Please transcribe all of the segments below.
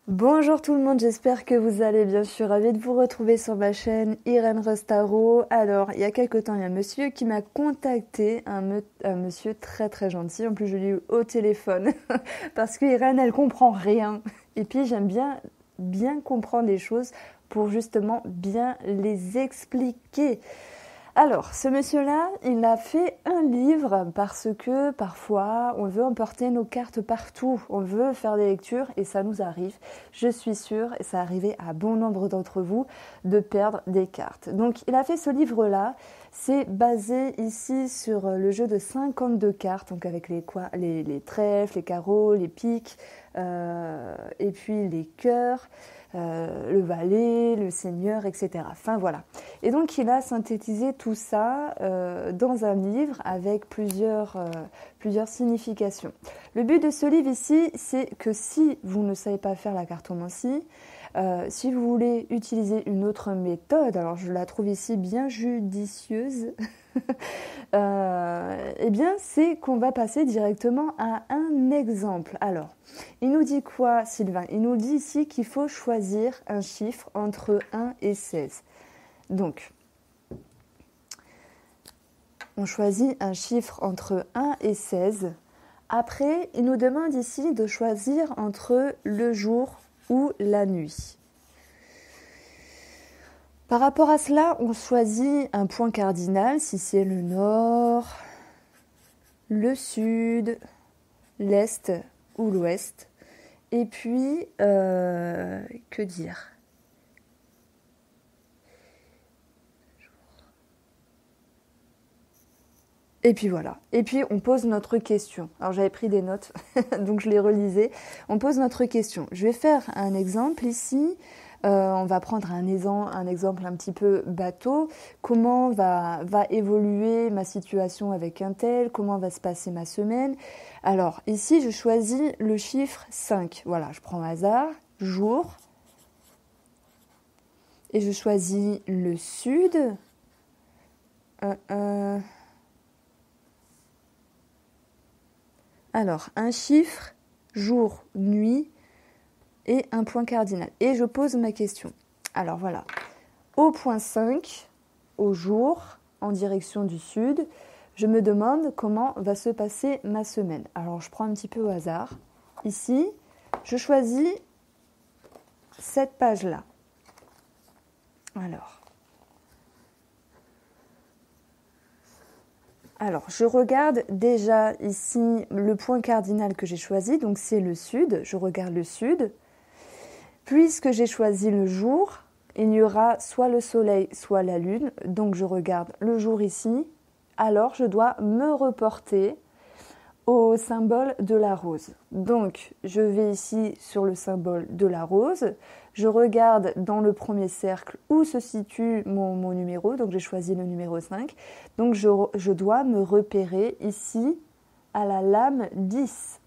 Bonjour tout le monde, j'espère que vous allez bien. Je suis ravie de vous retrouver sur ma chaîne Irène Restaro. Alors, il y a quelque temps, il y a un monsieur qui m'a contacté, un monsieur très très gentil. En plus, je l'ai eu au téléphone parce que Irène, elle comprend rien. Et puis, j'aime bien comprendre les choses pour justement bien les expliquer. Alors, ce monsieur-là, il a fait un livre parce que parfois, on veut emporter nos cartes partout. On veut faire des lectures et ça nous arrive, je suis sûre, et ça arrivait à bon nombre d'entre vous, de perdre des cartes. Donc, il a fait ce livre-là. C'est basé ici sur le jeu de 52 cartes, donc avec les trèfles, les carreaux, les piques, et puis les cœurs. Le valet, le seigneur, etc. Enfin voilà. Et donc il a synthétisé tout ça dans un livre avec plusieurs significations. Le but de ce livre ici, c'est que si vous ne savez pas faire la cartomancie, si vous voulez utiliser une autre méthode, alors je la trouve ici bien judicieuse, eh bien c'est qu'on va passer directement à un exemple. Alors, il nous dit quoi, Sylvain? Il nous dit ici qu'il faut choisir un chiffre entre 1 et 16. Donc, on choisit un chiffre entre 1 et 16. Après, il nous demande ici de choisir entre le jour ou la nuit. Par rapport à cela, on choisit un point cardinal, si c'est le nord, le sud, l'est ou l'ouest. Et puis, que dire? Et puis voilà. Et puis on pose notre question. Alors j'avais pris des notes, donc je les relisais. On pose notre question. Je vais faire un exemple ici. On va prendre un exemple un petit peu bateau. Comment va évoluer ma situation avec un tel? Comment va se passer ma semaine? Alors ici, je choisis le chiffre 5. Voilà, je prends au hasard, jour. Et je choisis le sud. Alors, un chiffre, jour, nuit et un point cardinal. Et je pose ma question. Alors voilà, au point 5, au jour, en direction du sud, je me demande comment va se passer ma semaine. Alors je prends un petit peu au hasard. Ici, je choisis cette page-là. Alors, je regarde déjà ici le point cardinal que j'ai choisi, donc c'est le sud. Je regarde le sud. Puisque j'ai choisi le jour, il y aura soit le soleil, soit la lune. Donc je regarde le jour ici. Alors je dois me reporter au symbole de la rose. Donc je vais ici sur le symbole de la rose. Je regarde dans le premier cercle où se situe mon numéro. Donc j'ai choisi le numéro 5. Donc je dois me repérer ici à la lame 10.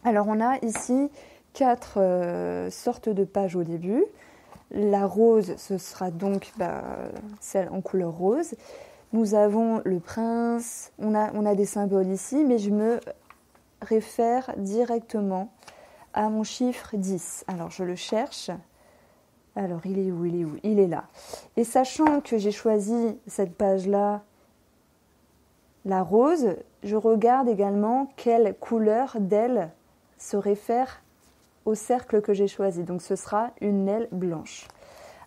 Alors on a ici 4 sortes de pages au début. La rose, ce sera donc celle en couleur rose. Nous avons le prince, on a des symboles ici, mais je me réfère directement à mon chiffre 10. Alors je le cherche. Alors il est où? Il est là. Et sachant que j'ai choisi cette page-là, la rose, je regarde également quelle couleur d'aile se réfère au cercle que j'ai choisi. Donc ce sera une aile blanche.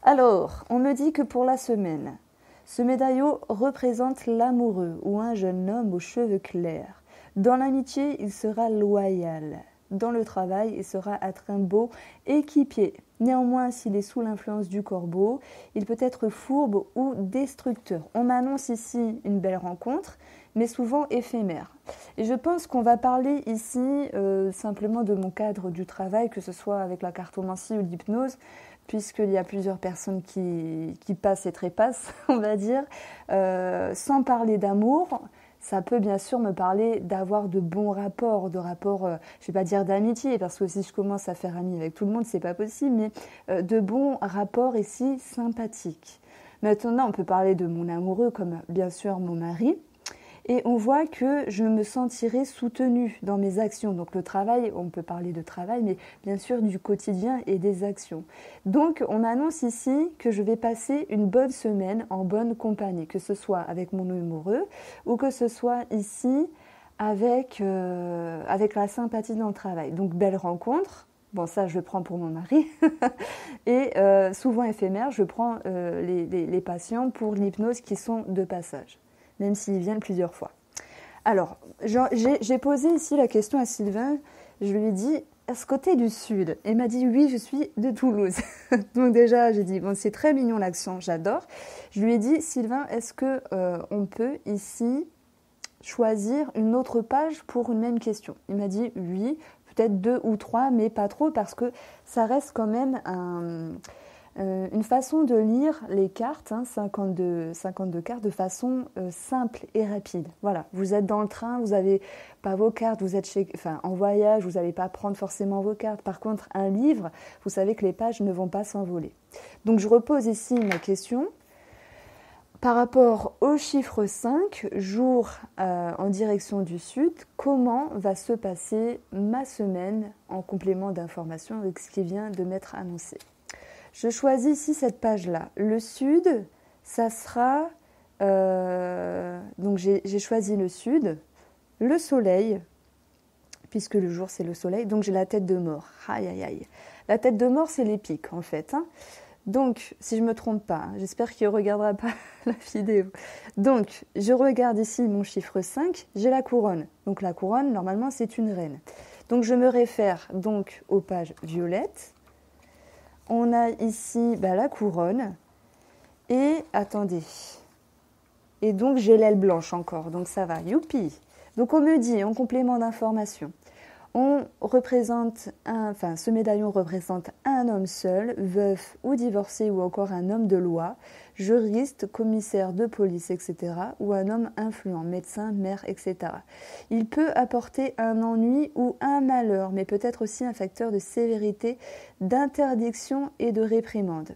Alors, on me dit que pour la semaine, ce médaillon représente l'amoureux ou un jeune homme aux cheveux clairs. Dans l'amitié, il sera loyal. Dans le travail, il sera à Trimbaud équipier. Néanmoins, s'il est sous l'influence du corbeau, il peut être fourbe ou destructeur. On m'annonce ici une belle rencontre, mais souvent éphémère. Et je pense qu'on va parler ici simplement de mon cadre du travail, que ce soit avec la cartomancie ou l'hypnose, puisqu'il y a plusieurs personnes qui passent et trépassent, on va dire. Sans parler d'amour, ça peut bien sûr me parler d'avoir de bons rapports, je ne vais pas dire d'amitié, parce que si je commence à faire amie avec tout le monde, c'est pas possible, mais de bons rapports ici sympathiques. Maintenant, on peut parler de mon amoureux, comme bien sûr mon mari. Et on voit que je me sentirai soutenue dans mes actions. Donc le travail, on peut parler de travail, mais bien sûr du quotidien et des actions. Donc on m'annonce ici que je vais passer une bonne semaine en bonne compagnie, que ce soit avec mon amoureux ou que ce soit ici avec la sympathie dans le travail. Donc belle rencontre. Bon, ça, je le prends pour mon mari. Et souvent éphémère, je prends les patients pour l'hypnose qui sont de passage, même s'ils viennent plusieurs fois. Alors, j'ai posé ici la question à Sylvain. Je lui ai dit, est-ce que t'es du Sud? Et il m'a dit, oui, je suis de Toulouse. Donc déjà, j'ai dit, bon, c'est très mignon l'accent, j'adore. Je lui ai dit, Sylvain, est-ce que on peut ici choisir une autre page pour une même question? Il m'a dit, oui, peut-être 2 ou 3, mais pas trop, parce que ça reste quand même une façon de lire les cartes, 52 cartes, de façon simple et rapide. Voilà, vous êtes dans le train, vous n'avez pas vos cartes, vous êtes en voyage, vous n'allez pas prendre forcément vos cartes. Par contre, un livre, vous savez que les pages ne vont pas s'envoler. Donc je repose ici ma question. Par rapport au chiffre 5, jour en direction du sud, comment va se passer ma semaine en complément d'information avec ce qui vient de m'être annoncé? Je choisis ici cette page-là. Le sud, ça sera... donc j'ai choisi le sud, le soleil, puisque le jour c'est le soleil, donc j'ai la tête de mort. Aïe, aïe, aïe. La tête de mort, c'est les pics en fait. Donc, si je ne me trompe pas, j'espère qu'il ne regardera pas la vidéo. Donc, je regarde ici mon chiffre 5, j'ai la couronne. Donc la couronne, normalement, c'est une reine. Donc je me réfère donc aux pages violettes. On a ici la couronne. Et, attendez. Et donc j'ai l'aile blanche encore, donc ça va, youpi. Donc on me dit, en complément d'information, ce médaillon représente un homme seul, veuf ou divorcé, ou encore un homme de loi, juriste, commissaire de police, etc., ou un homme influent, médecin, maire, etc. Il peut apporter un ennui ou un malheur, mais peut être aussi un facteur de sévérité, d'interdiction et de réprimande.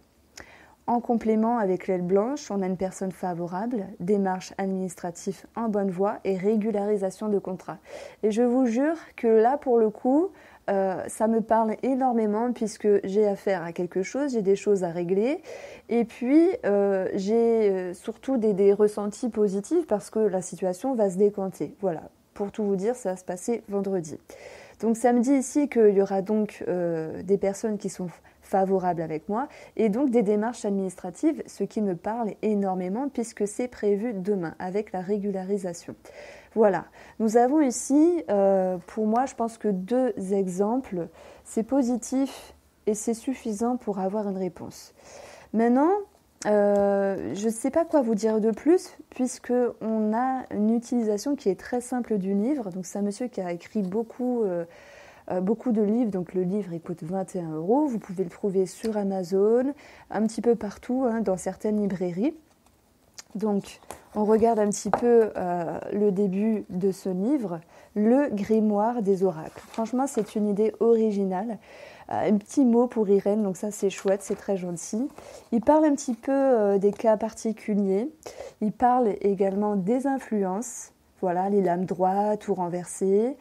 En complément, avec l'aile blanche, on a une personne favorable, démarche administrative en bonne voie et régularisation de contrat. Et je vous jure que là, pour le coup, ça me parle énormément puisque j'ai affaire à quelque chose, j'ai des choses à régler. Et puis, j'ai surtout des ressentis positifs parce que la situation va se décanter. Voilà, pour tout vous dire, ça va se passer vendredi. Donc ça me dit ici qu'il y aura donc des personnes qui sont favorables avec moi et donc des démarches administratives, ce qui me parle énormément puisque c'est prévu demain avec la régularisation. Voilà, nous avons ici, pour moi, je pense que 2 exemples, c'est positif et c'est suffisant pour avoir une réponse. Maintenant, je ne sais pas quoi vous dire de plus puisqu'on a une utilisation qui est très simple du livre. Donc c'est un monsieur qui a écrit beaucoup de livres. Donc le livre il coûte 21 €. Vous pouvez le trouver sur Amazon, un petit peu partout, dans certaines librairies. Donc on regarde un petit peu le début de ce livre, le grimoire des oracles. Franchement c'est une idée originale. Un petit mot pour Irène, donc ça c'est chouette, c'est très gentil. Il parle un petit peu des cas particuliers. Il parle également des influences. Voilà, les lames droites ou renversées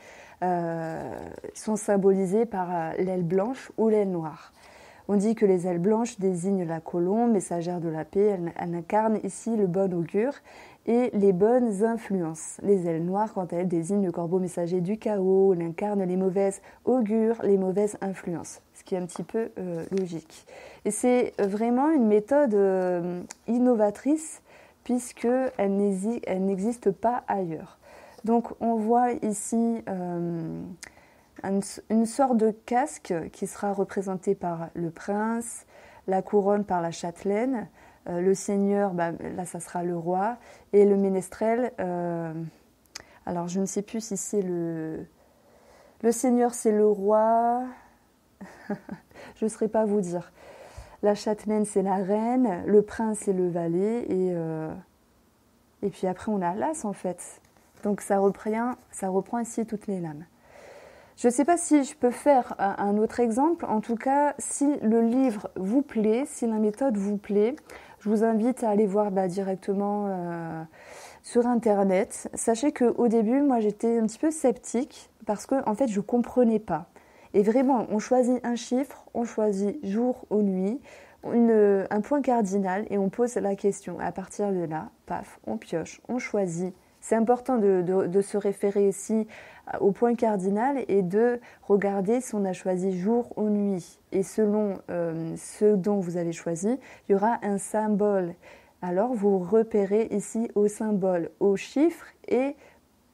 sont symbolisées par l'aile blanche ou l'aile noire. On dit que les ailes blanches désignent la colombe, messagère de la paix. Elle incarne ici le bon augure et les bonnes influences. Les ailes noires, quant à elles, désignent le corbeau messager du chaos. Elle incarne les mauvaises augures, les mauvaises influences, ce qui est un petit peu logique. Et c'est vraiment une méthode innovatrice puisqu'elle n'existe pas ailleurs. Donc on voit ici une sorte de casque qui sera représenté par le prince, la couronne par la châtelaine, le seigneur, là ça sera le roi, et le ménestrel, alors je ne sais plus si c'est le seigneur c'est le roi, je ne saurais pas vous dire. La châtelaine c'est la reine, le prince c'est le valet, et puis après on a l'as en fait. Donc ça reprend ici toutes les lames. Je ne sais pas si je peux faire un autre exemple. En tout cas, si le livre vous plaît, si la méthode vous plaît, je vous invite à aller voir directement sur Internet. Sachez qu'au début, moi, j'étais un petit peu sceptique parce que, en fait, je ne comprenais pas. Et vraiment, on choisit un chiffre, on choisit jour ou nuit, un point cardinal et on pose la question. À partir de là, paf, on pioche, on choisit. C'est important de se référer ici au point cardinal et de regarder si on a choisi jour ou nuit. Et selon ce dont vous avez choisi, il y aura un symbole. Alors vous repérez ici au symbole, au chiffre et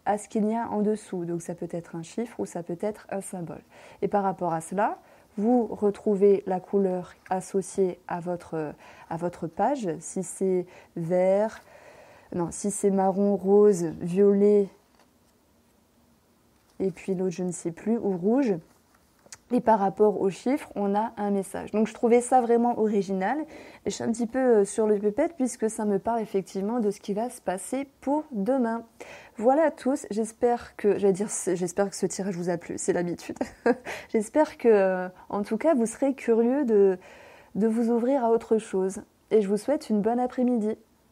à ce qu'il y a en dessous. Donc ça peut être un chiffre ou ça peut être un symbole. Et par rapport à cela, vous retrouvez la couleur associée à votre page. Si c'est vert, non, si c'est marron, rose, violet, et puis l'autre je ne sais plus, ou rouge. Et par rapport aux chiffres, on a un message. Donc je trouvais ça vraiment original. Et je suis un petit peu sur le pépette puisque ça me parle effectivement de ce qui va se passer pour demain. Voilà à tous. J'espère que ce tirage vous a plu, c'est l'habitude. J'espère que, en tout cas, vous serez curieux de vous ouvrir à autre chose. Et je vous souhaite une bonne après-midi.